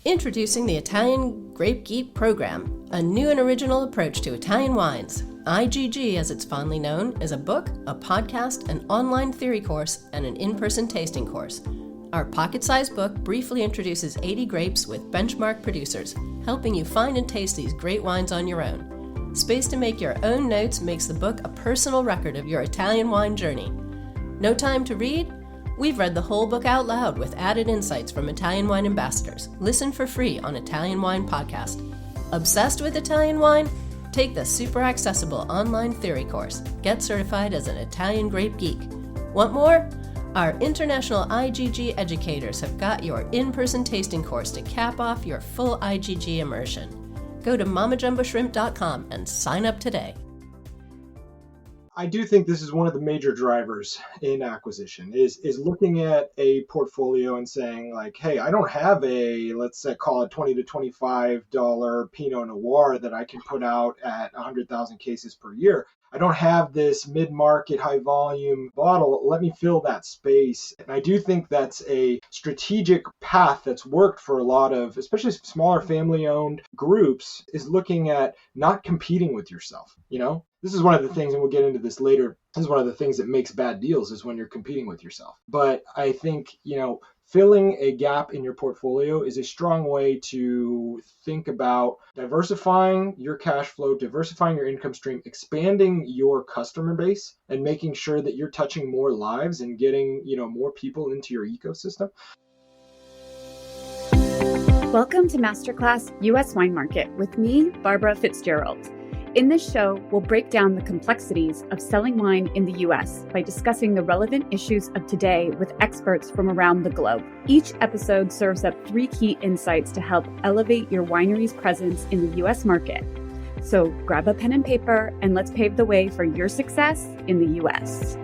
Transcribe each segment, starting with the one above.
Introducing the Italian Grape Geek program, a new and original approach to Italian wines. IGG, as it's fondly known, is a book, a podcast, an online theory course, and an in-person tasting course. Our pocket-sized book briefly introduces 80 grapes with benchmark producers, helping you find and taste these great wines on your own. Space to make your own notes makes the book a personal record of your Italian wine journey. No time to read? We've read the whole book out loud with added insights from Italian wine ambassadors. Listen for free on Italian Wine Podcast. Obsessed with Italian wine? Take the super accessible online theory course. Get certified as an Italian grape geek. Want more? Our international IGG educators have got your in-person tasting course to cap off your full IGG immersion. Go to mamajumboshrimp.com and sign up today. I do think this is one of the major drivers in acquisition is looking at a portfolio and saying like, hey, I don't have a, let's say, call it $20 to $25 Pinot Noir that I can put out at 100,000 cases per year. I don't have this mid-market, high-volume bottle. Let me fill that space. And I do think that's a strategic path that's worked for a lot of, especially smaller family-owned groups, is looking at not competing with yourself. You know, this is one of the things, and we'll get into this later, this is one of the things that makes bad deals is when you're competing with yourself. But I think, you know, filling a gap in your portfolio is a strong way to think about diversifying your cash flow, diversifying your income stream, expanding your customer base, and making sure that you're touching more lives and getting, you know, more people into your ecosystem. Welcome to Masterclass U.S. Wine Market with me, Barbara Fitzgerald. In this show, we'll break down the complexities of selling wine in the U.S. by discussing the relevant issues of today with experts from around the globe. Each episode serves up 3 key insights to help elevate your winery's presence in the U.S. market. So grab a pen and paper and let's pave the way for your success in the U.S.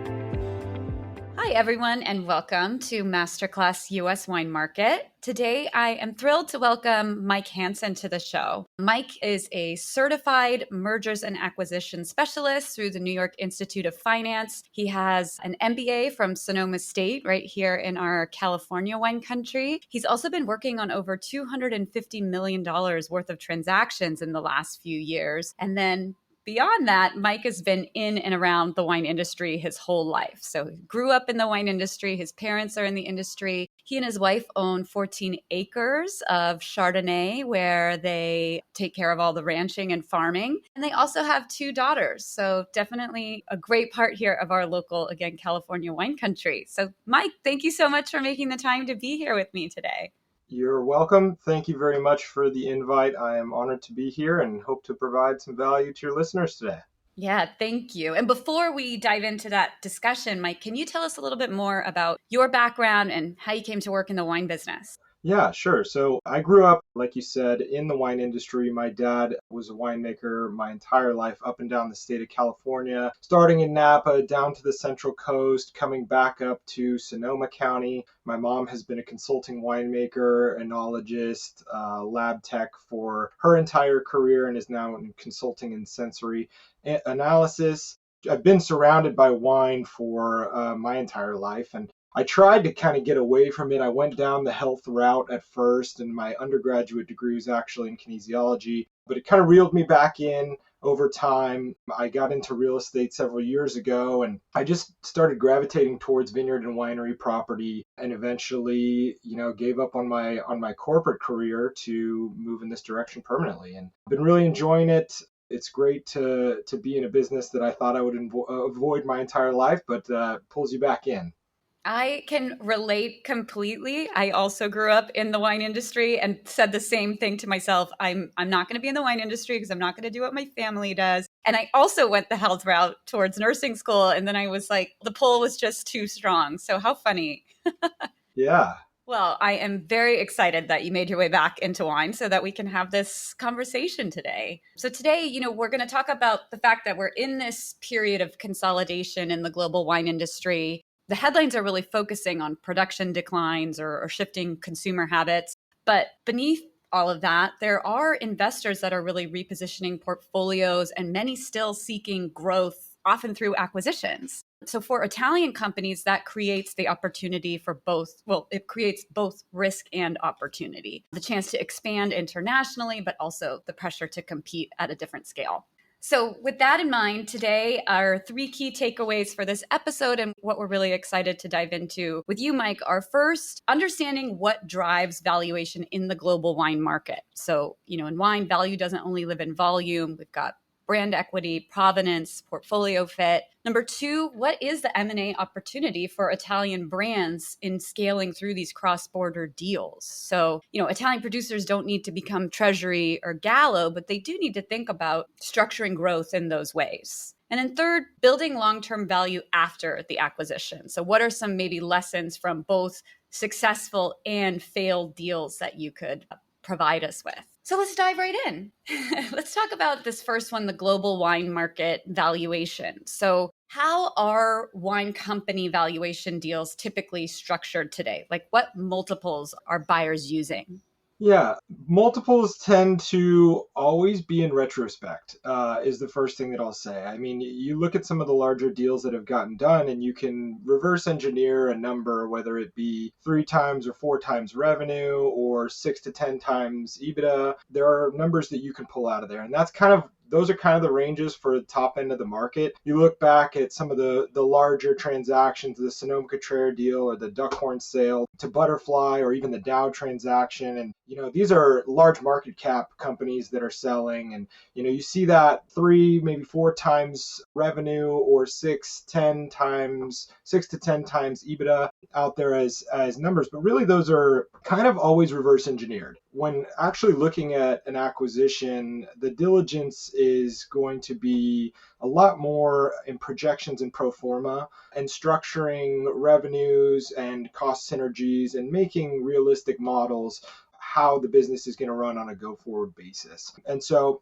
Hi, everyone, and welcome to Masterclass U.S. Wine Market. Today, I am thrilled to welcome Mike Hansen to the show. Mike is a certified mergers and acquisition specialist through the New York Institute of Finance. He has an MBA from Sonoma State right here in our California wine country. He's also been working on over $250 million worth of transactions in the last few years. And then beyond that, Mike has been in and around the wine industry his whole life. So he grew up in the wine industry. His parents are in the industry. He and his wife own 14 acres of Chardonnay where they take care of all the ranching and farming. And they also have 2 daughters. So definitely a great part here of our local, again, California wine country. So Mike, thank you so much for making the time to be here with me today. You're welcome. Thank you very much for the invite. I am honored to be here and hope to provide some value to your listeners today. Yeah, thank you. And before we dive into that discussion, Mike, can you tell us a little bit more about your background and how you came to work in the wine business? Yeah, sure. So I grew up, like you said, in the wine industry. My dad was a winemaker my entire life up and down the state of California, starting in Napa down to the Central Coast, coming back up to Sonoma County. My mom has been a consulting winemaker, enologist, lab tech for her entire career and is now in consulting and sensory analysis. I've been surrounded by wine for my entire life, and I tried to kind of get away from it. I went down the health route at first, and my undergraduate degree was actually in kinesiology, but it kind of reeled me back in over time. I got into real estate several years ago, and I just started gravitating towards vineyard and winery property, and eventually, you know, gave up on my corporate career to move in this direction permanently. And I've been really enjoying it. It's great to be in a business that I thought I would avoid my entire life, but pulls you back in. I can relate completely. I also grew up in the wine industry and said the same thing to myself. I'm not going to be in the wine industry because I'm not going to do what my family does. And I also went the health route towards nursing school. And then I was like, the pull was just too strong. So how funny. Yeah. Well, I am very excited that you made your way back into wine so that we can have this conversation today. So today, you know, we're going to talk about the fact that we're in this period of consolidation in the global wine industry. The headlines are really focusing on production declines or shifting consumer habits. But beneath all of that, there are investors that are really repositioning portfolios and many still seeking growth, often through acquisitions. So for Italian companies, that creates the opportunity for both. Well, it creates both risk and opportunity, the chance to expand internationally, but also the pressure to compete at a different scale. So with that in mind, today, our 3 key takeaways for this episode and what we're really excited to dive into with you, Mike, are first, understanding what drives valuation in the global wine market. So, in wine, value doesn't only live in volume. We've got brand equity, provenance, portfolio fit. Number 2, what is the M&A opportunity for Italian brands in scaling through these cross-border deals? So, Italian producers don't need to become Treasury or Gallo, but they do need to think about structuring growth in those ways. And then third, building long-term value after the acquisition. So what are some maybe lessons from both successful and failed deals that you could provide us with? So let's dive right in. Let's talk about this first one, the global wine market valuation. So how are wine company valuation deals typically structured today? Like what multiples are buyers using? Yeah, multiples tend to always be in retrospect, is the first thing that I'll say. I mean, you look at some of the larger deals that have gotten done, and you can reverse engineer a number, whether it be 3 times or 4 times revenue or 6 to 10 times EBITDA. There are numbers that you can pull out of there, and those are kind of the ranges for the top end of the market. You look back at some of the larger transactions, the Sonoma-Cutrer deal or the Duckhorn sale to Butterfly or even the Dow transaction. And, these are large market cap companies that are selling. And, you see that 3, maybe 4 times revenue or 6 to 10 times EBITDA out there as numbers. But really, those are kind of always reverse engineered. When actually looking at an acquisition, the diligence is going to be a lot more in projections and pro forma and structuring revenues and cost synergies and making realistic models how the business is going to run on a go-forward basis. And so,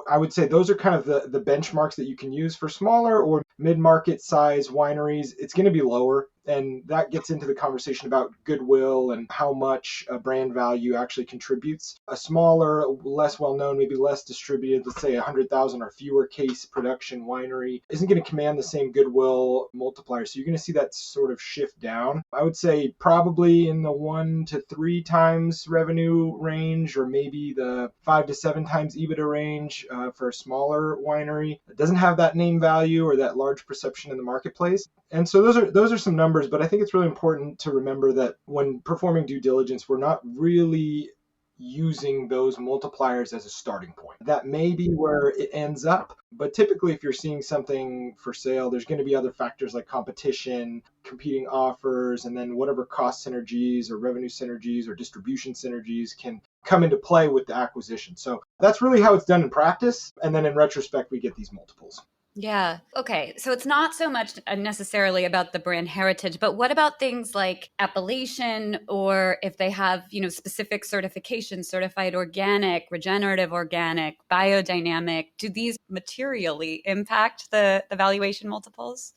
I would say those are kind of the benchmarks that you can use for smaller or mid-market size wineries. It's going to be lower. And that gets into the conversation about goodwill and how much brand value actually contributes. A smaller, less well-known, maybe less distributed, let's say 100,000 or fewer case production winery isn't going to command the same goodwill multiplier. So you're going to see that sort of shift down. I would say probably in the 1 to 3 times revenue range, or maybe the 5 to 7 times EBITDA range for a smaller winery. It doesn't have that name value or that large perception in the marketplace. And so those are some numbers, but I think it's really important to remember that when performing due diligence, we're not really using those multipliers as a starting point. That may be where it ends up, but typically if you're seeing something for sale, there's going to be other factors like competition, competing offers, and then whatever cost synergies or revenue synergies or distribution synergies can come into play with the acquisition. So that's really how it's done in practice. And then in retrospect, we get these multiples. Yeah. Okay. So it's not so much necessarily about the brand heritage, but what about things like appellation, or if they have, specific certifications, certified organic, regenerative organic, biodynamic, do these materially impact the valuation multiples?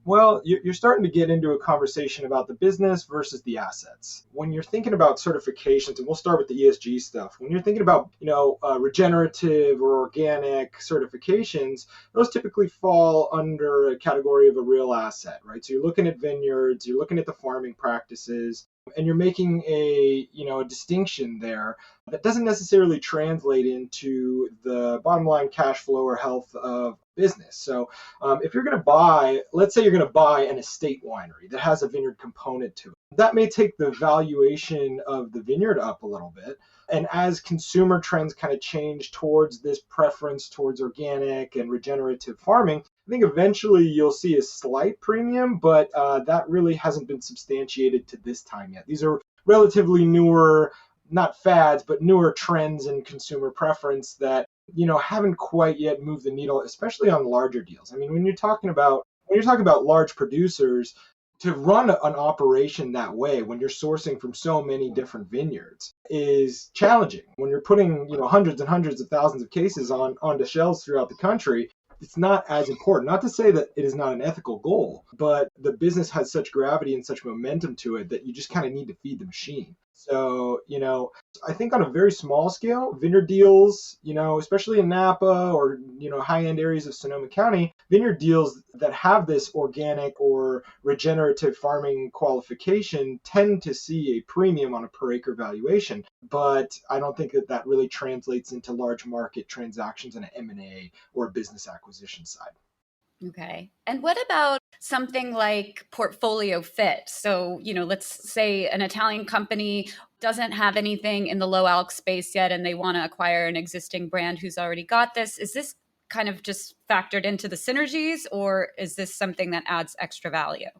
Well, you're starting to get into a conversation about the business versus the assets. When you're thinking about certifications, and we'll start with the ESG stuff. When you're thinking about, regenerative or organic certifications, those typically fall under a category of a real asset, right? So you're looking at vineyards, you're looking at the farming practices, and you're making a distinction there that doesn't necessarily translate into the bottom line cash flow or health of business. So if you're going to buy, let's say you're going to buy an estate winery that has a vineyard component to it, that may take the valuation of the vineyard up a little bit. And as consumer trends kind of change towards this preference towards organic and regenerative farming, I think eventually you'll see a slight premium, but that really hasn't been substantiated to this time yet. These are relatively newer, not fads, but newer trends in consumer preference that, haven't quite yet moved the needle, especially on larger deals. I mean, when you're talking about large producers, to run an operation that way when you're sourcing from so many different vineyards is challenging. When you're putting, hundreds and hundreds of thousands of cases onto shelves throughout the country, it's not as important. Not to say that it is not an ethical goal, but the business has such gravity and such momentum to it that you just kind of need to feed the machine. So, I think on a very small scale, vineyard deals, especially in Napa or, high-end areas of Sonoma County, vineyard deals that have this organic or regenerative farming qualification tend to see a premium on a per acre valuation. But I don't think that really translates into large market transactions in an M&A or business acquisition side. Okay. And what about something like portfolio fit? So, let's say an Italian company doesn't have anything in the low alc space yet, and they want to acquire an existing brand who's already got this. Is this kind of just factored into the synergies, or is this something that adds extra value?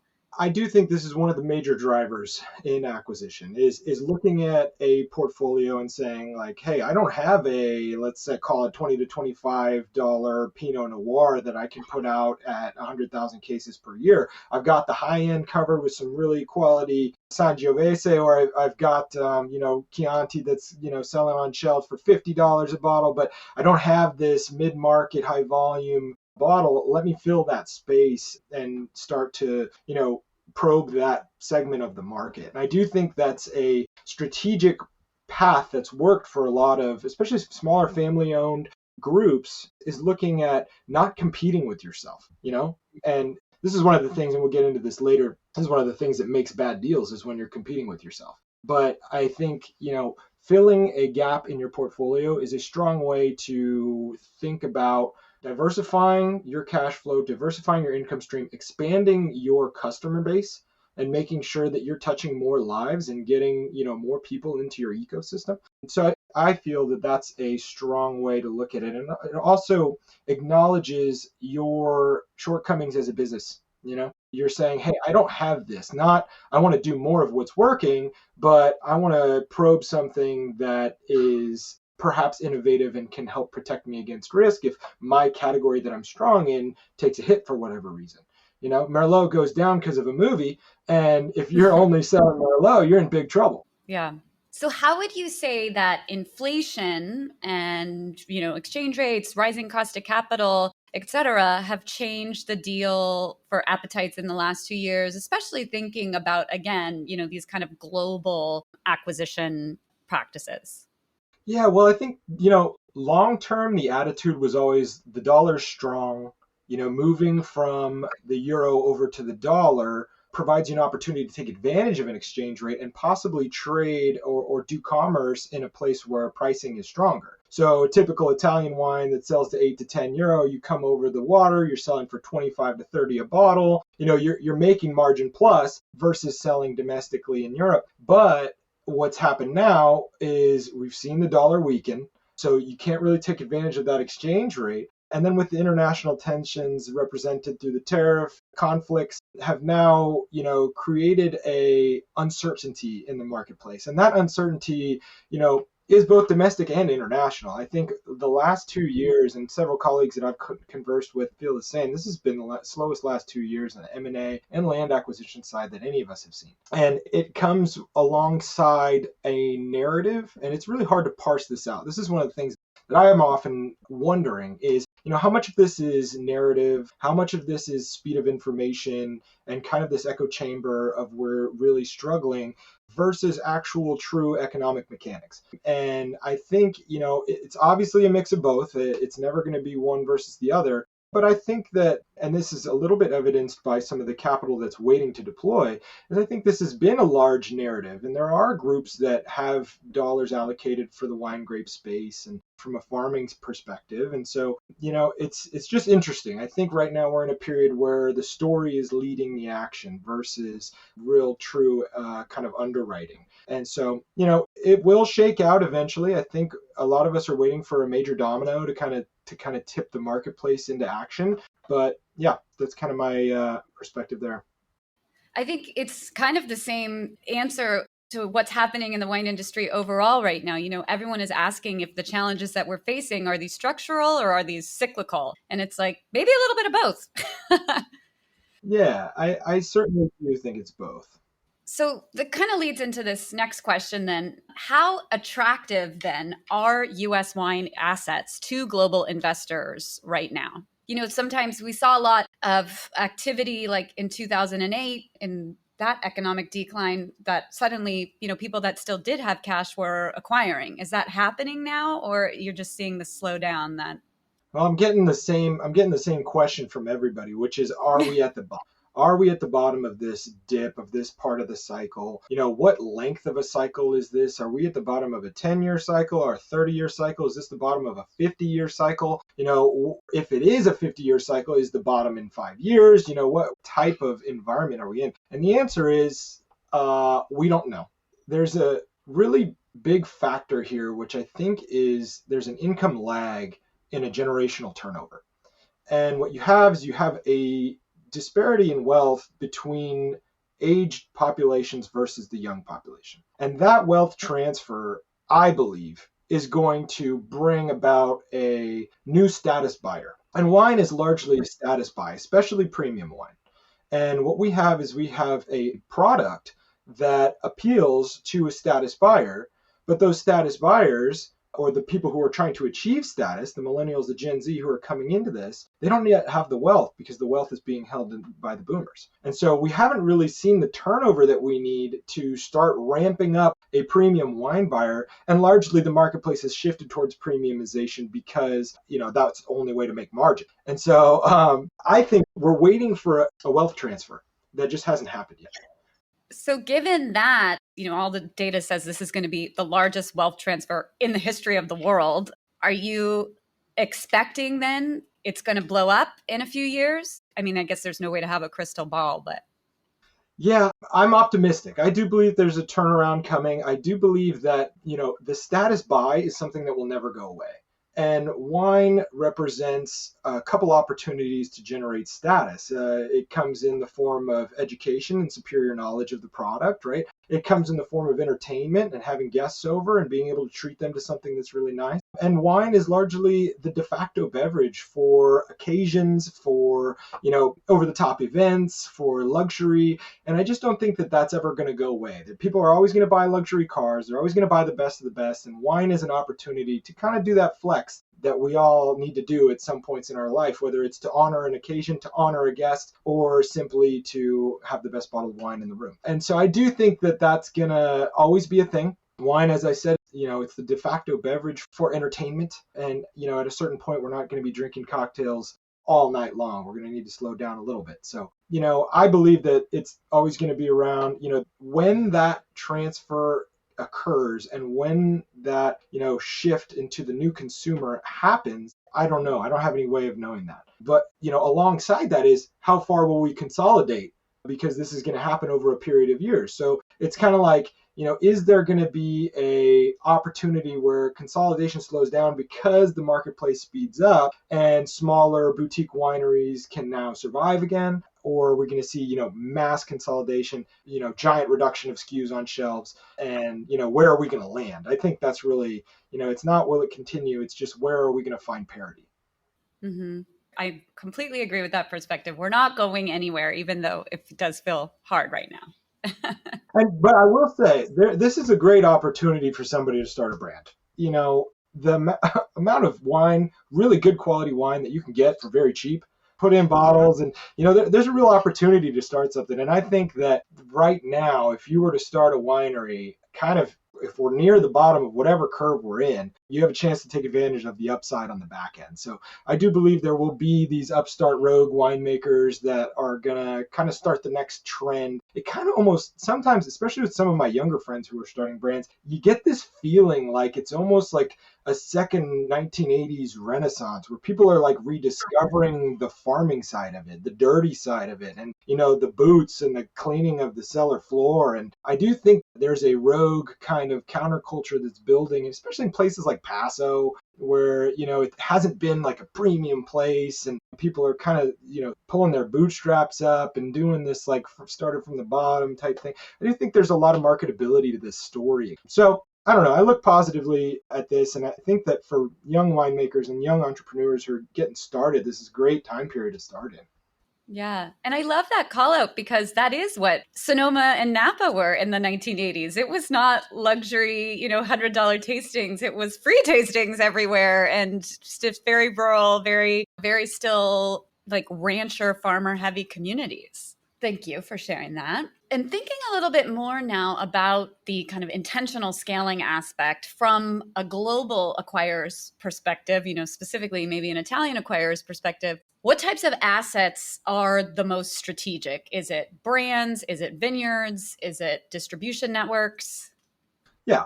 I do think this is one of the major drivers in acquisition is looking at a portfolio and saying like, hey, I don't have a, let's say, call it $20 to $25 Pinot Noir that I can put out at 100,000 cases per year. I've got the high end covered with some really quality Sangiovese, or I've got, Chianti that's, selling on shelves for $50 a bottle, but I don't have this mid-market high volume bottle. Let me fill that space and start to, probe that segment of the market. And I do think that's a strategic path that's worked for a lot of, especially smaller family owned groups, is looking at not competing with yourself, and this is one of the things, and we'll get into this later, this is one of the things that makes bad deals is when you're competing with yourself. But I think, filling a gap in your portfolio is a strong way to think about diversifying your cash flow, diversifying your income stream, expanding your customer base, and making sure that you're touching more lives and getting, more people into your ecosystem. So I feel that that's a strong way to look at it. And it also acknowledges your shortcomings as a business. You're saying, hey, I don't have this. Not, I want to do more of what's working, but I want to probe something that is perhaps innovative and can help protect me against risk if my category that I'm strong in takes a hit for whatever reason. Merlot goes down because of a movie, and if you're only selling Merlot, you're in big trouble. Yeah. So how would you say that inflation and, exchange rates, rising cost of capital, et cetera, have changed the deal for appetites in the last 2 years, especially thinking about, again, these kind of global acquisition practices? Yeah, well, I think, long term, the attitude was always the dollar's strong. Moving from the euro over to the dollar provides you an opportunity to take advantage of an exchange rate and possibly trade or do commerce in a place where pricing is stronger. So a typical Italian wine that sells to 8 to 10 euro, you come over the water, you're selling for 25 to 30 a bottle. You're making margin plus versus selling domestically in Europe. But what's happened now is we've seen the dollar weaken, so you can't really take advantage of that exchange rate. And then with the international tensions represented through the tariff conflicts have now, created a uncertainty in the marketplace. And that uncertainty, is both domestic and international. I think the last 2 years, and several colleagues that I've conversed with feel the same, this has been the slowest last 2 years on the M&A and land acquisition side that any of us have seen. And it comes alongside a narrative, and it's really hard to parse this out. This is one of the things that I am often wondering is, how much of this is narrative, how much of this is speed of information and kind of this echo chamber of we're really struggling versus actual true economic mechanics. And I think, it's obviously a mix of both. It's never going to be one versus the other. But I think that, and this is a little bit evidenced by some of the capital that's waiting to deploy, is I think this has been a large narrative. And there are groups that have dollars allocated for the wine grape space and from a farming perspective. And so, it's just interesting. I think right now we're in a period where the story is leading the action versus real true kind of underwriting. And so, it will shake out eventually. I think a lot of us are waiting for a major domino to kind of tip the marketplace into action. But yeah, that's kind of my perspective there. I think it's kind of the same answer to what's happening in the wine industry overall right now. Everyone is asking if the challenges that we're facing, are these structural or are these cyclical? And it's like, maybe a little bit of both. Yeah, I certainly do think it's both. So that kind of leads into this next question then. How attractive then are US wine assets to global investors right now? Sometimes we saw a lot of activity like in 2008 in that economic decline that suddenly, people that still did have cash were acquiring. Is that happening now, or you're just seeing the slowdown that? Well, I'm getting the same question from everybody, which is, are we at the bottom? Are we at the bottom of this dip, of this part of the cycle? What length of a cycle is this? Are we at the bottom of a 10-year cycle or a 30-year cycle? Is this the bottom of a 50-year cycle? If it is a 50-year cycle, is the bottom in 5 years? What type of environment are we in? And the answer is, we don't know. There's a really big factor here, which I think is there's an income lag in a generational turnover. And what you have is you have a disparity in wealth between aged populations versus the young population. And that wealth transfer, I believe, is going to bring about a new status buyer. And wine is largely a status buy, especially premium wine. And what we have is we have a product that appeals to a status buyer, but those status buyers, or the people who are trying to achieve status, the millennials, the Gen Z who are coming into this, they don't yet have the wealth because the wealth is being held by the boomers. And so we haven't really seen the turnover that we need to start ramping up a premium wine buyer. And largely the marketplace has shifted towards premiumization because, that's the only way to make margin. And so I think we're waiting for a wealth transfer that just hasn't happened yet. So given that, all the data says this is going to be the largest wealth transfer in the history of the world, are you expecting then it's going to blow up in a few years? I mean, I guess there's no way to have a crystal ball, but. Yeah, I'm optimistic. I do believe there's a turnaround coming. I do believe that, the status buy is something that will never go away. And wine represents a couple opportunities to generate status. It comes in the form of education and superior knowledge of the product, right? It comes in the form of entertainment and having guests over and being able to treat them to something that's really nice. And wine is largely the de facto beverage for occasions, for, over-the-top events, for luxury. And I just don't think that that's ever going to go away. That people are always going to buy luxury cars. They're always going to buy the best of the best. And wine is an opportunity to kind of do that flex that we all need to do at some points in our life, whether it's to honor an occasion, to honor a guest, or simply to have the best bottle of wine in the room. And so I do think that that's going to always be a thing. Wine, as I said, it's the de facto beverage for entertainment. And, at a certain point, we're not going to be drinking cocktails all night long. We're going to need to slow down a little bit. So, I believe that it's always going to be around, when that transfer occurs and when that, shift into the new consumer happens, I don't know. I don't have any way of knowing that. But, alongside that is how far will we consolidate? Because this is going to happen over a period of years. So it's kind of like, is there going to be a opportunity where consolidation slows down because the marketplace speeds up and smaller boutique wineries can now survive again? Or are we going to see, mass consolidation, giant reduction of SKUs on shelves? And, where are we going to land? I think that's really, it's not will it continue? It's just where are we going to find parity? Mm-hmm. I completely agree with that perspective. We're not going anywhere, even though it does feel hard right now. But I will say, this is a great opportunity for somebody to start a brand. The amount of wine, really good quality wine that you can get for very cheap, put in bottles, and there's a real opportunity to start something. And I think that right now, if you were to start a winery, kind of if we're near the bottom of whatever curve we're in, you have a chance to take advantage of the upside on the back end. So I do believe there will be these upstart rogue winemakers that are going to kind of start the next trend. It kind of almost sometimes, especially with some of my younger friends who are starting brands, you get this feeling like it's almost like a second 1980s renaissance where people are like rediscovering the farming side of it, the dirty side of it, and the boots and the cleaning of the cellar floor. And I do think there's a rogue kind of counterculture that's building, especially in places like Paso, where it hasn't been like a premium place and people are kind of pulling their bootstraps up and doing this like started from the bottom type thing. I do think there's a lot of marketability to this story. So I don't know. I look positively at this, and I think that for young winemakers and young entrepreneurs who are getting started, this is a great time period to start in. Yeah. And I love that call out because that is what Sonoma and Napa were in the 1980s. It was not luxury, $100 tastings. It was free tastings everywhere and just very rural, very, very still like rancher, farmer heavy communities. Thank you for sharing that. And thinking a little bit more now about the kind of intentional scaling aspect from a global acquirer's perspective, specifically maybe an Italian acquirer's perspective, what types of assets are the most strategic? Is it brands? Is it vineyards? Is it distribution networks? Yeah.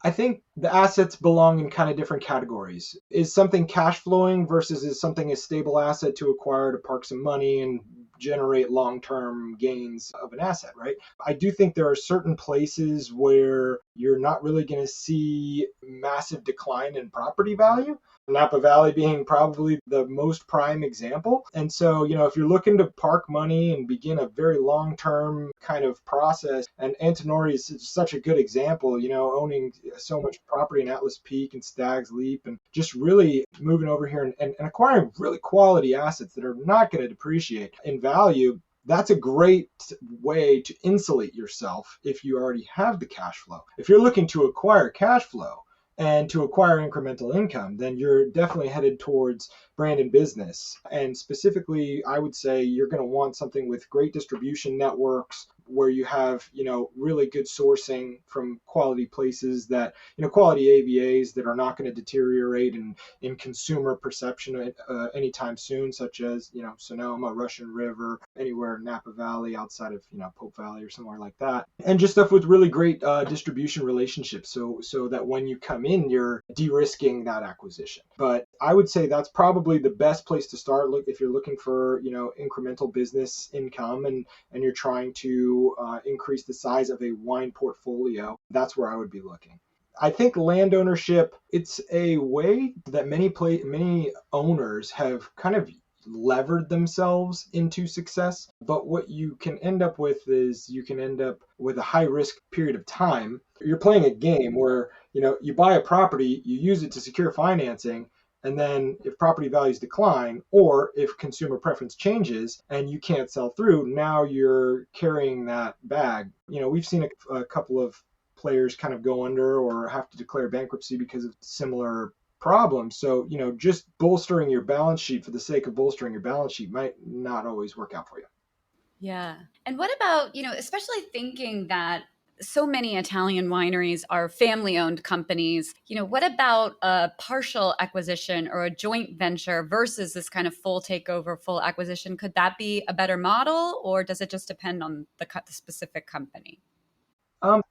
I think the assets belong in kind of different categories. Is something cash flowing versus is something a stable asset to acquire to park some money and generate long-term gains of an asset, right? I do think there are certain places where you're not really going to see massive decline in property value. Napa Valley being probably the most prime example. And so, if you're looking to park money and begin a very long-term kind of process, and Antinori is such a good example, owning so much property in Atlas Peak and Stag's Leap and just really moving over here and acquiring really quality assets that are not going to depreciate in value. That's a great way to insulate yourself if you already have the cash flow. If you're looking to acquire cash flow, and to acquire incremental income, then you're definitely headed towards brand and business. And specifically, I would say you're going to want something with great distribution networks where you have, really good sourcing from quality places that, quality AVAs that are not going to deteriorate in consumer perception anytime soon, such as, Sonoma, Russian River, anywhere Napa Valley outside of, Pope Valley or somewhere like that. And just stuff with really great distribution relationships so that when you come in, you're de-risking that acquisition. But I would say that's probably the best place to start. Look, if you're looking for, incremental business income and you're trying to increase the size of a wine portfolio, that's where I would be looking. I think land ownership, it's a way that many owners have kind of levered themselves into success. But what you can end up with is you can end up with a high risk period of time. You're playing a game where, you buy a property, you use it to secure financing, and then if property values decline or if consumer preference changes and you can't sell through, now you're carrying that bag. We've seen a couple of players kind of go under or have to declare bankruptcy because of similar problems. So, just bolstering your balance sheet for the sake of bolstering your balance sheet might not always work out for you. Yeah. And what about, especially thinking that so many Italian wineries are family-owned companies, what about a partial acquisition or a joint venture versus this kind of full takeover, full acquisition? Could that be a better model, or does it just depend on the specific company?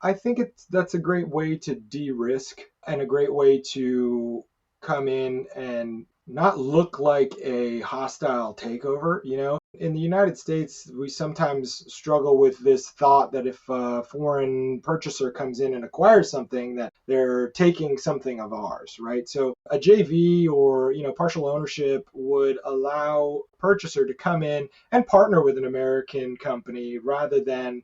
I think that's a great way to de-risk and a great way to come in and not look like a hostile takeover. In the United States, we sometimes struggle with this thought that if a foreign purchaser comes in and acquires something, that they're taking something of ours, right? So a JV or, partial ownership would allow a purchaser to come in and partner with an American company rather than,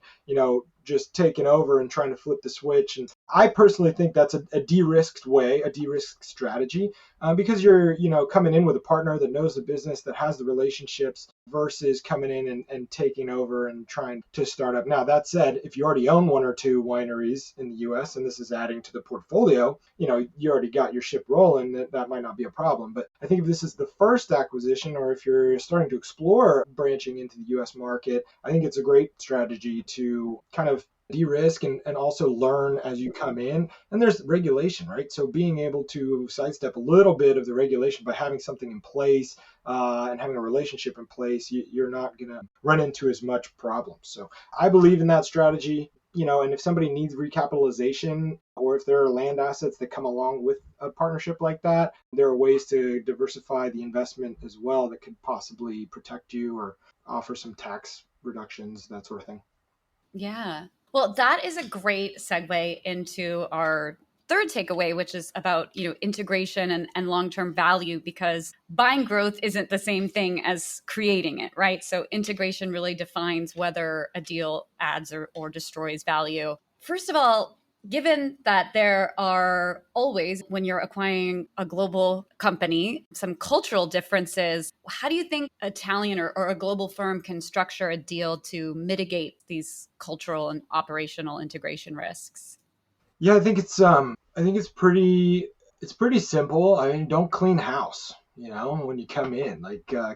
just taking over and trying to flip the switch. And I personally think that's a de-risked way, a de-risked strategy, because you're, coming in with a partner that knows the business, that has the relationships, versus coming in and taking over and trying to start up. Now, that said, if you already own one or two wineries in the US and this is adding to the portfolio, you already got your ship rolling, that might not be a problem. But I think if this is the first acquisition, or if you're starting to explore branching into the US market, I think it's a great strategy to kind of de-risk and also learn as you come in. And there's regulation, right? So being able to sidestep a little bit of the regulation by having something in place and having a relationship in place, you're not going to run into as much problems. So I believe in that strategy. And if somebody needs recapitalization, or if there are land assets that come along with a partnership like that, there are ways to diversify the investment as well that could possibly protect you or offer some tax reductions, that sort of thing. Yeah. Well, that is a great segue into our third takeaway, which is about, integration and long-term value, because buying growth isn't the same thing as creating it, right? So integration really defines whether a deal adds or destroys value. First of all, given that there are always, when you're acquiring a global company, some cultural differences, how do you think Italian or a global firm can structure a deal to mitigate these cultural and operational integration risks? Yeah, I think it's pretty simple. I mean, don't clean house. when you come in.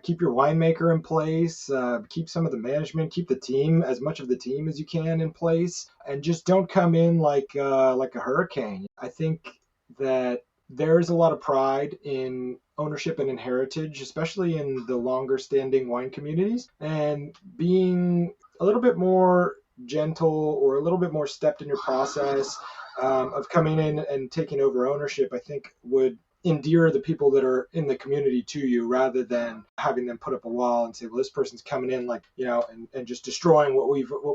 Keep your winemaker in place, keep some of the management, keep the team, as much of the team as you can in place, and just don't come in like a hurricane. I think that there's a lot of pride in ownership and in heritage, especially in the longer standing wine communities, and being a little bit more gentle or a little bit more stepped in your process of coming in and taking over ownership, I think would endear the people that are in the community to you, rather than having them put up a wall and say, well, this person's coming in and just destroying what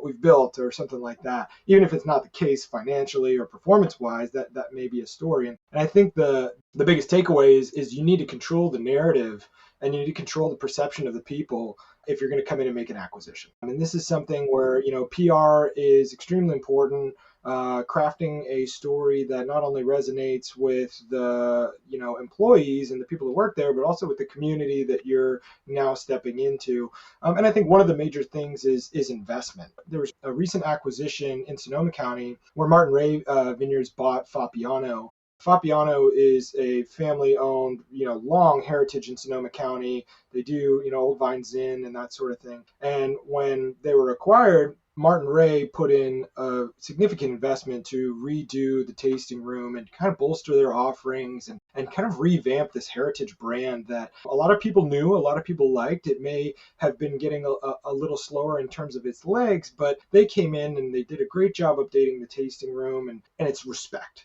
we've built or something like that. Even if it's not the case financially or performance wise, that may be a story. And I think the biggest takeaway is you need to control the narrative and you need to control the perception of the people if you're going to come in and make an acquisition. I mean, this is something where, PR is extremely important. Crafting a story that not only resonates with the employees and the people who work there, but also with the community that you're now stepping into. And I think one of the major things is investment. There was a recent acquisition in Sonoma County where Martin Ray Vineyards bought Fapiano. Fapiano is a family-owned, long heritage in Sonoma County. They do, Old Vine Zin and that sort of thing. And when they were acquired, Martin Ray put in a significant investment to redo the tasting room and kind of bolster their offerings and kind of revamp this heritage brand that a lot of people knew, a lot of people liked. It may have been getting a little slower in terms of its legs, but they came in and they did a great job updating the tasting room, and it's respect.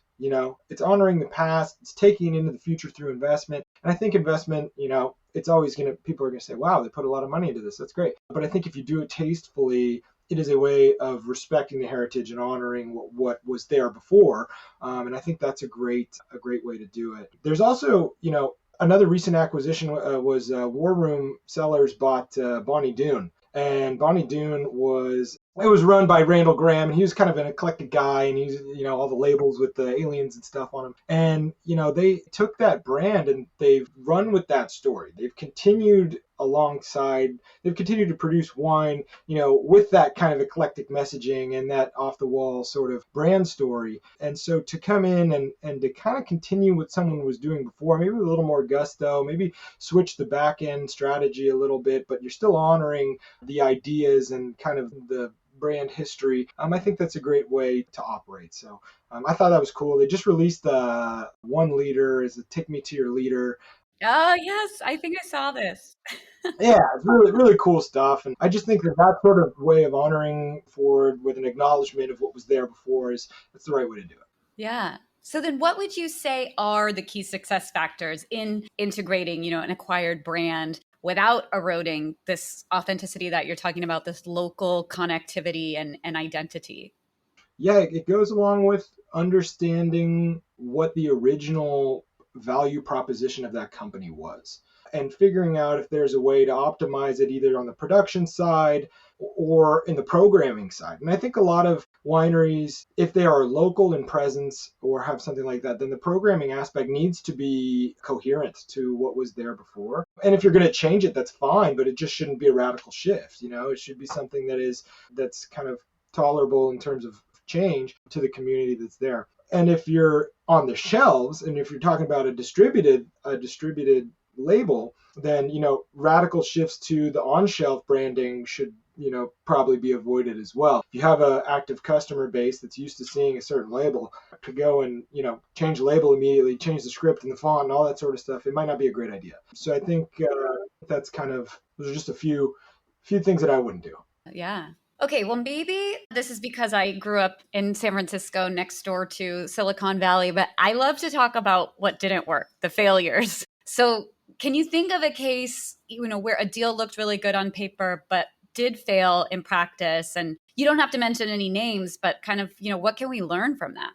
It's honoring the past, it's taking it into the future through investment. And I think investment, it's always people are going to say, wow, they put a lot of money into this. That's great. But I think if you do it tastefully, it is a way of respecting the heritage and honoring what was there before. And I think that's a great way to do it. There's also, another recent acquisition was War Room Cellars bought Bonnie Doon. And Bonnie Doon was run by Randall Graham, and he was kind of an eclectic guy, and he's, all the labels with the aliens and stuff on them. And, they took that brand and they've run with that story. They've continued to produce wine, with that kind of eclectic messaging and that off the wall sort of brand story. And so to come in and to kind of continue what someone was doing before, maybe with a little more gusto, maybe switch the back end strategy a little bit, but you're still honoring the ideas and kind of the brand history. I think that's a great way to operate. So I thought that was cool. They just released the 1 liter as a Take Me to Your Leader. Oh, yes. I think I saw this. Yeah, it's really, really cool stuff. And I just think that sort of way of honoring forward with an acknowledgement of what was there before that's the right way to do it. Yeah. So then what would you say are the key success factors in integrating, an acquired brand without eroding this authenticity that you're talking about, this local connectivity and identity? Yeah, it goes along with understanding what the original value proposition of that company was and figuring out if there's a way to optimize it either on the production side or in the programming side. And I think a lot of wineries, if they are local in presence or have something like that, then the programming aspect needs to be coherent to what was there before. And if you're going to change it, that's fine, but it just shouldn't be a radical shift. It should be something that's kind of tolerable in terms of change to the community that's there. And if you're on the shelves, and if you're talking about a distributed label, then radical shifts to the on-shelf branding should probably be avoided as well. If you have an active customer base that's used to seeing a certain label, to go and change the label immediately, change the script and the font and all that sort of stuff, it might not be a great idea. So I think those are just a few things that I wouldn't do. Yeah. Okay, well, maybe this is because I grew up in San Francisco next door to Silicon Valley, but I love to talk about what didn't work, the failures. So can you think of a case, where a deal looked really good on paper, but did fail in practice? And you don't have to mention any names, but kind of, what can we learn from that?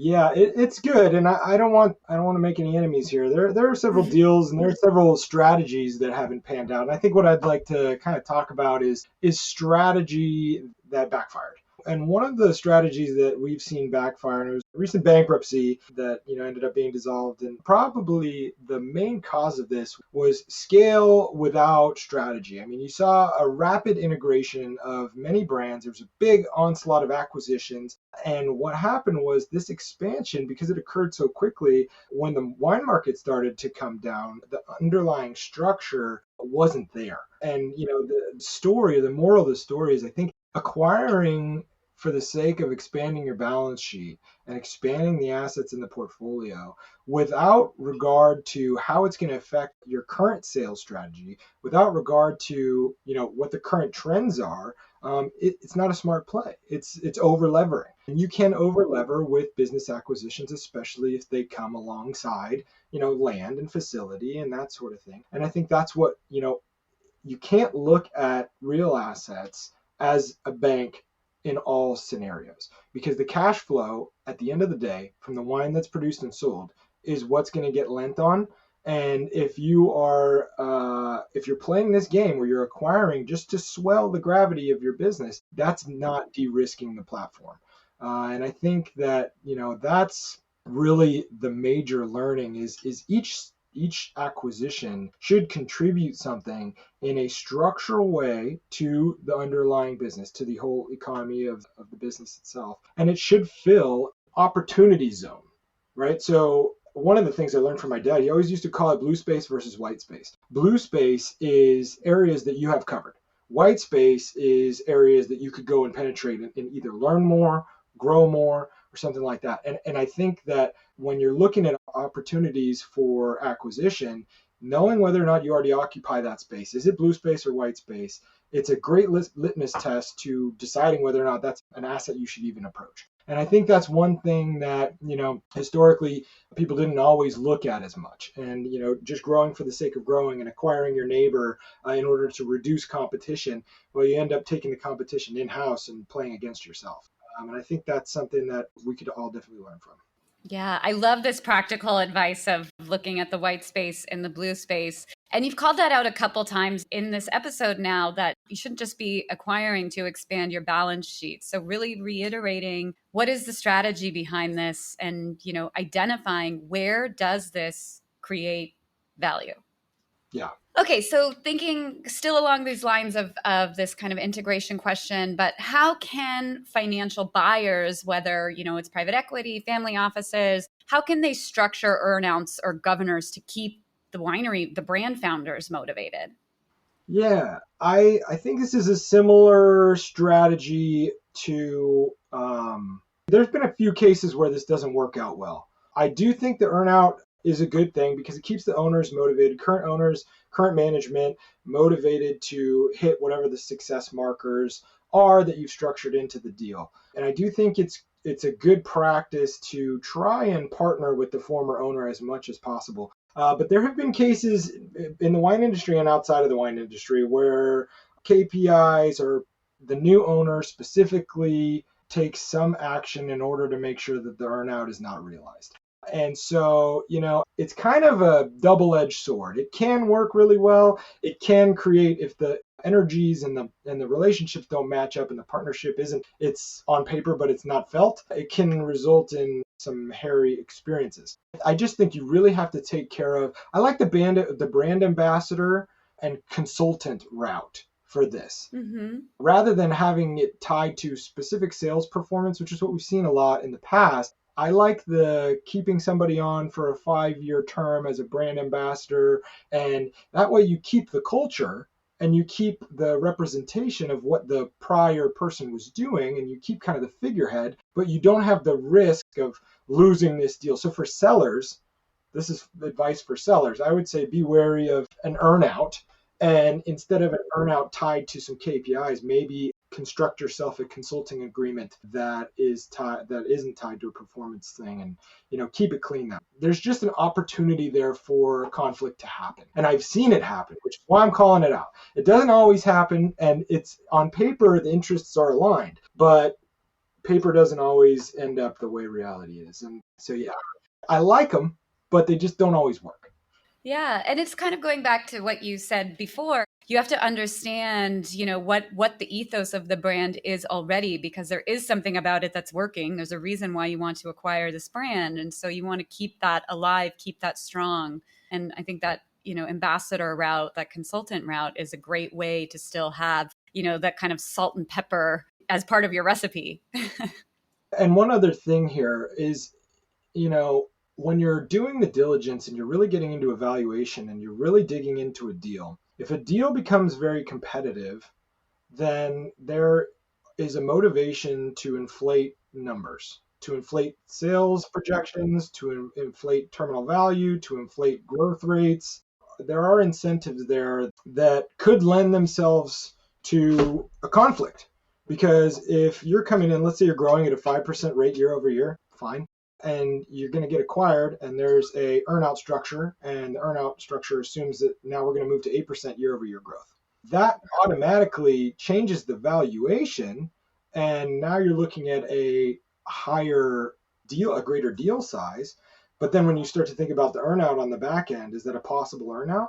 Yeah, it's good, and I don't want to make any enemies here. There are several deals and there are several strategies that haven't panned out. And I think what I'd like to kind of talk about is strategy that backfired. And one of the strategies that we've seen backfire, and it was a recent bankruptcy that ended up being dissolved, and probably the main cause of this was scale without strategy. I mean, you saw a rapid integration of many brands. There was a big onslaught of acquisitions, and what happened was this expansion, because it occurred so quickly, when the wine market started to come down, the underlying structure wasn't there. And the moral of the story is, I think, acquiring for the sake of expanding your balance sheet and expanding the assets in the portfolio without regard to how it's going to affect your current sales strategy, without regard to what the current trends are, it's not a smart play. It's over levering, and you can over lever with business acquisitions, especially if they come alongside land and facility and that sort of thing. And I think that's what you can't look at real assets as a bank in all scenarios, because the cash flow at the end of the day from the wine that's produced and sold is what's going to get lent on. And if you're playing this game where you're acquiring just to swell the gravity of your business, that's not de-risking the platform. And I think that that's really the major learning is each acquisition should contribute something in a structural way to the underlying business, to the whole economy of the business itself. And it should fill opportunity zone, right? So one of the things I learned from my dad, he always used to call it blue space versus white space. Blue space is areas that you have covered. White space is areas that you could go and penetrate and either learn more, grow more, or something like that. And I think that when you're looking at opportunities for acquisition, knowing whether or not you already occupy that space, is it blue space or white space? It's a great litmus test to deciding whether or not that's an asset you should even approach. And I think that's one thing that, historically people didn't always look at as much. And, just growing for the sake of growing and acquiring your neighbor in order to reduce competition, well, you end up taking the competition in-house and playing against yourself. And I think that's something that we could all definitely learn from. Yeah, I love this practical advice of looking at the white space and the blue space. And you've called that out a couple times in this episode now, that you shouldn't just be acquiring to expand your balance sheet. So really reiterating, what is the strategy behind this, and, identifying where does this create value? Yeah. Okay, so thinking still along these lines of this kind of integration question, but how can financial buyers, whether it's private equity, family offices, how can they structure earnouts or governors to keep the winery, the brand founders motivated? Yeah, I think this is a similar strategy to. There's been a few cases where this doesn't work out well. I do think the earnout is a good thing because it keeps the owners motivated, current management motivated to hit whatever the success markers are that you've structured into the deal. And I do think it's a good practice to try and partner with the former owner as much as possible. But there have been cases in the wine industry and outside of the wine industry where KPIs or the new owner specifically takes some action in order to make sure that the earnout is not realized. And so, it's kind of a double-edged sword. It can work really well. It can create, if the energies and the relationships don't match up and the partnership it's on paper, but it's not felt, it can result in some hairy experiences. I just think you really have to take care of, I like the brand ambassador and consultant route for this, rather than having it tied to specific sales performance, which is what we've seen a lot in the past. I like the keeping somebody on for a 5-year term as a brand ambassador, and that way you keep the culture and you keep the representation of what the prior person was doing, and you keep kind of the figurehead, but you don't have the risk of losing this deal. So for sellers, this is advice for sellers, I would say be wary of an earnout, and instead of an earnout tied to some KPIs, maybe construct yourself a consulting agreement that isn't tied to a performance thing, and keep it clean. Now there's just an opportunity there for conflict to happen, and I've seen it happen, which is why I'm calling it out. It doesn't always happen, and it's on paper the interests are aligned, but paper doesn't always end up the way reality is. And so I like them, but they just don't always work. Yeah, and it's kind of going back to what you said before. you have to understand, what the ethos of the brand is already, because there is something about it that's working. There's a reason why you want to acquire this brand. And so you want to keep that alive, keep that strong. And I think that, ambassador route, that consultant route is a great way to still have, that kind of salt and pepper as part of your recipe. And one other thing here is, when you're doing the diligence and you're really getting into evaluation and you're really digging into a deal, if a deal becomes very competitive, then there is a motivation to inflate numbers, to inflate sales projections, to inflate terminal value, to inflate growth rates. There are incentives there that could lend themselves to a conflict. Because if you're coming in, let's say you're growing at a 5% rate year over year, fine. And you're going to get acquired, and there's a earnout structure, and the earnout structure assumes that now we're going to move to 8% year over year growth. That automatically changes the valuation, and now you're looking at a higher deal, a greater deal size. But then when you start to think about the earnout on the back end, is that a possible earnout?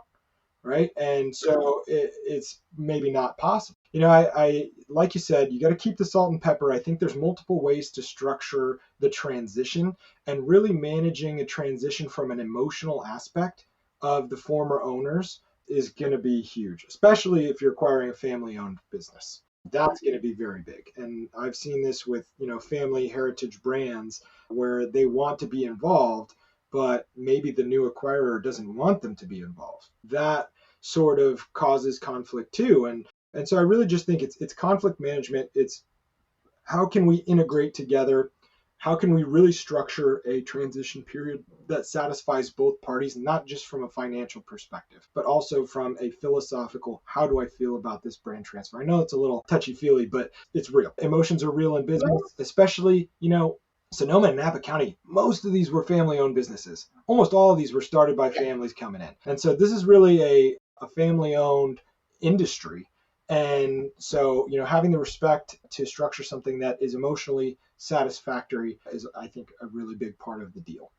Right. And so it's maybe not possible. I like you said, you got to keep the salt and pepper. I think there's multiple ways to structure the transition, and really managing a transition from an emotional aspect of the former owners is going to be huge, especially if you're acquiring a family-owned business. That's going to be very big. And I've seen this with, family heritage brands where they want to be involved, but maybe the new acquirer doesn't want them to be involved. That sort of causes conflict too. And so I really just think it's conflict management. It's how can we integrate together? How can we really structure a transition period that satisfies both parties, not just from a financial perspective, but also from a philosophical, how do I feel about this brand transfer? I know it's a little touchy-feely, but it's real. Emotions are real in business, especially, Sonoma and Napa County, most of these were family-owned businesses. Almost all of these were started by families coming in. And so this is really a family-owned industry. And so, having the respect to structure something that is emotionally satisfactory is, I think, a really big part of the deal.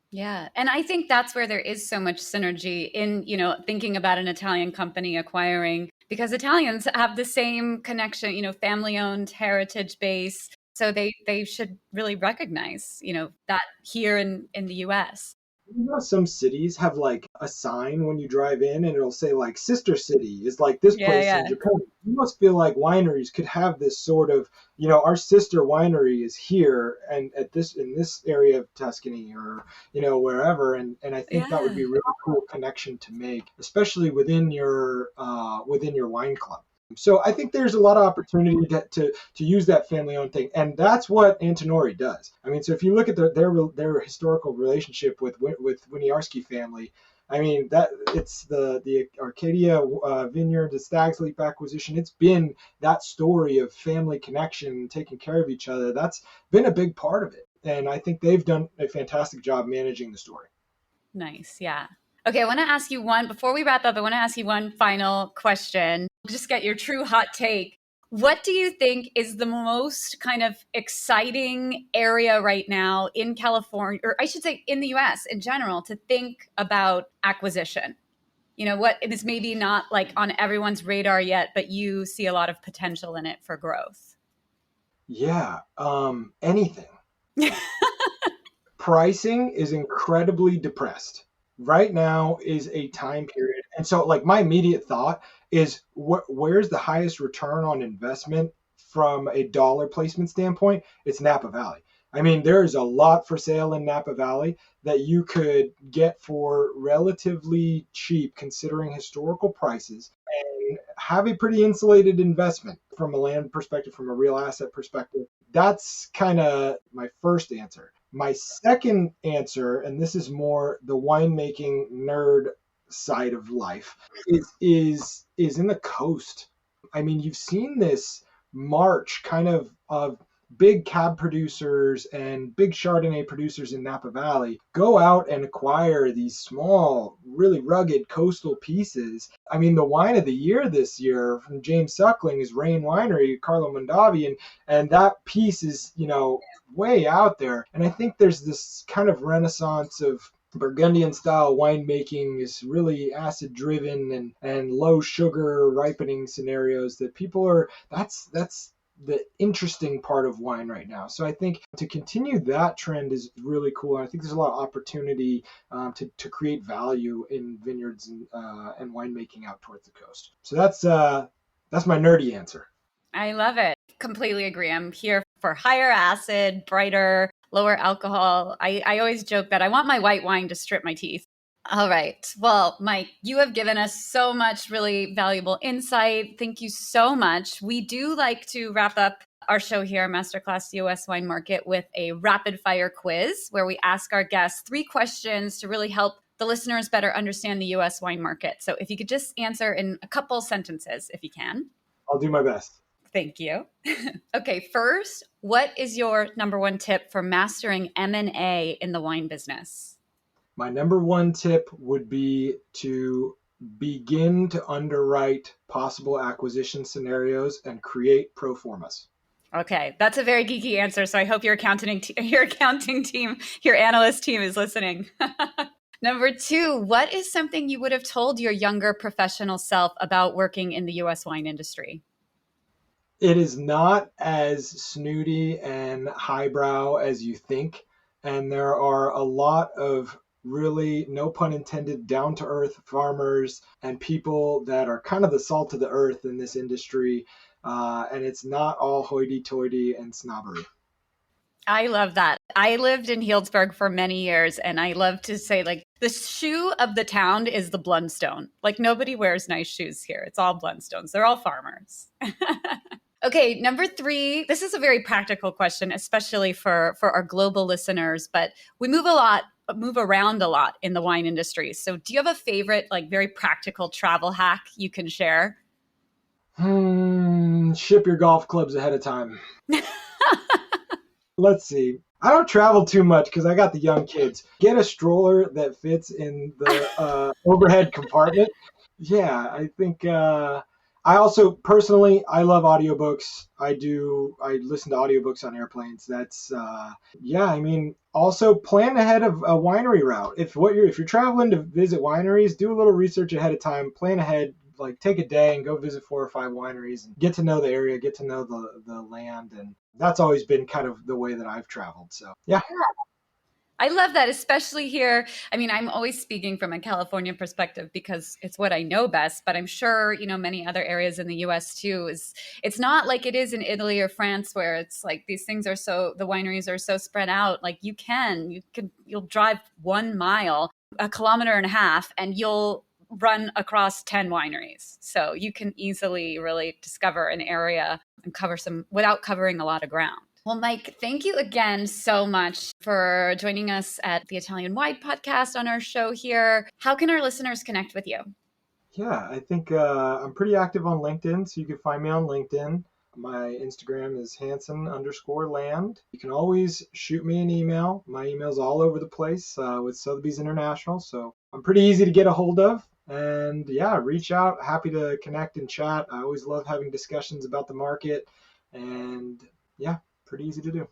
Yeah. And I think that's where there is so much synergy in, thinking about an Italian company acquiring, because Italians have the same connection, family-owned, heritage base. So they should really recognize, that here in the US. Some cities have like a sign when you drive in, and it'll say like sister city is like this place in Japan. You must feel like wineries could have this sort of, our sister winery is here and in this area of Tuscany or, wherever. And I think that would be a really cool connection to make, especially within your wine club. So I think there's a lot of opportunity to use that family-owned thing, and that's what Antinori does. I mean, so if you look at their historical relationship with Winiarski family, I mean that it's the Arcadia vineyard, the Stag's Leap acquisition. It's been that story of family connection, taking care of each other. That's been a big part of it, and I think they've done a fantastic job managing the story. Nice, yeah. Okay, I want to ask you before we wrap up, I want to ask you one final question. Just get your true hot take. What do you think is the most kind of exciting area right now in California, or I should say in the US in general, to think about acquisition? What is maybe not like on everyone's radar yet, but you see a lot of potential in it for growth? Yeah, anything. Pricing is incredibly depressed. Right now is a time period. And so like my immediate thought is where's the highest return on investment from a dollar placement standpoint? It's Napa Valley. I mean, there's a lot for sale in Napa Valley that you could get for relatively cheap considering historical prices and have a pretty insulated investment from a land perspective, from a real asset perspective. That's kind of my first answer. My second answer, and this is more the winemaking nerd side of life, is in the coast. I mean, you've seen this march kind of big cab producers and big Chardonnay producers in Napa Valley go out and acquire these small, really rugged coastal pieces. I mean, the wine of the year this year from James Suckling is Rain Winery, Carlo Mondavi, and that piece is, way out there. And I think there's this kind of renaissance of Burgundian style winemaking is really acid driven and low sugar ripening scenarios that people are, that's the interesting part of wine right now. So I think to continue that trend is really cool. And I think there's a lot of opportunity to create value in vineyards and winemaking out towards the coast. So that's my nerdy answer. I love it. Completely agree. I'm here for higher acid, brighter, lower alcohol. I always joke that I want my white wine to strip my teeth. All right. Well, Mike, you have given us so much really valuable insight. Thank you so much. We do like to wrap up our show here, Masterclass US Wine Market, with a rapid fire quiz where we ask our guests 3 questions to really help the listeners better understand the US wine market. So if you could just answer in a couple sentences, if you can. I'll do my best. Thank you. Okay, first, what is your number 1 tip for mastering M&A in the wine business? My number 1 tip would be to begin to underwrite possible acquisition scenarios and create pro formas. Okay, that's a very geeky answer. So I hope your accounting team, your analyst team is listening. Number 2, what is something you would have told your younger professional self about working in the U.S. wine industry? It is not as snooty and highbrow as you think. And there are a lot of really, no pun intended, down-to-earth farmers and people that are kind of the salt of the earth in this industry. And it's not all hoity-toity and snobbery. I love that. I lived in Healdsburg for many years, and I love to say, like, the shoe of the town is the Blundstone. Like, nobody wears nice shoes here. It's all Blundstones. They're all farmers. Okay, number 3, this is a very practical question, especially for our global listeners, but we move around a lot in the wine industry. So do you have a favorite, like, very practical travel hack you can share? Ship your golf clubs ahead of time. Let's see. I don't travel too much because I got the young kids. Get a stroller that fits in the overhead compartment. Yeah, I think... I also personally, I love audiobooks. I listen to audiobooks on airplanes. That's also plan ahead of a winery route. If you're traveling to visit wineries, do a little research ahead of time, plan ahead, like take a day and go visit 4 or 5 wineries and get to know the area, get to know the land. And that's always been kind of the way that I've traveled. So, yeah. I love that, especially here. I mean, I'm always speaking from a California perspective because it's what I know best, but I'm sure, many other areas in the US too, it's not like it is in Italy or France where it's like these things the wineries are so spread out. Like you'll drive 1 mile, 1.5 kilometers, and you'll run across 10 wineries. So you can easily really discover an area and cover some without covering a lot of ground. Well, Mike, thank you again so much for joining us at the Italian Wine Podcast on our show here. How can our listeners connect with you? Yeah, I think I'm pretty active on LinkedIn, so you can find me on LinkedIn. My Instagram is Hansen_land. You can always shoot me an email. My email's all over the place with Sotheby's International, so I'm pretty easy to get a hold of. And yeah, reach out. Happy to connect and chat. I always love having discussions about the market. And yeah, pretty easy to do.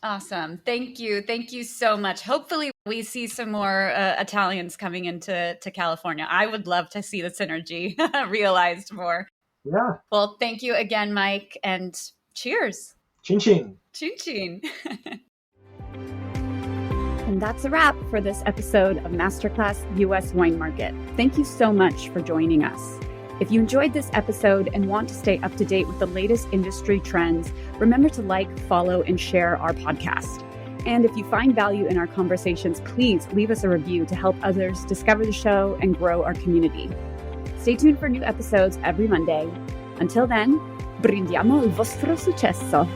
Awesome. Thank you. Thank you so much. Hopefully we see some more Italians coming into California. I would love to see the synergy realized more. Yeah. Well, thank you again, Mike, and cheers. Chin chin. Chin chin. And that's a wrap for this episode of Masterclass US Wine Market. Thank you so much for joining us. If you enjoyed this episode and want to stay up to date with the latest industry trends, remember to like, follow, and share our podcast. And if you find value in our conversations, please leave us a review to help others discover the show and grow our community. Stay tuned for new episodes every Monday. Until then, brindiamo il vostro successo.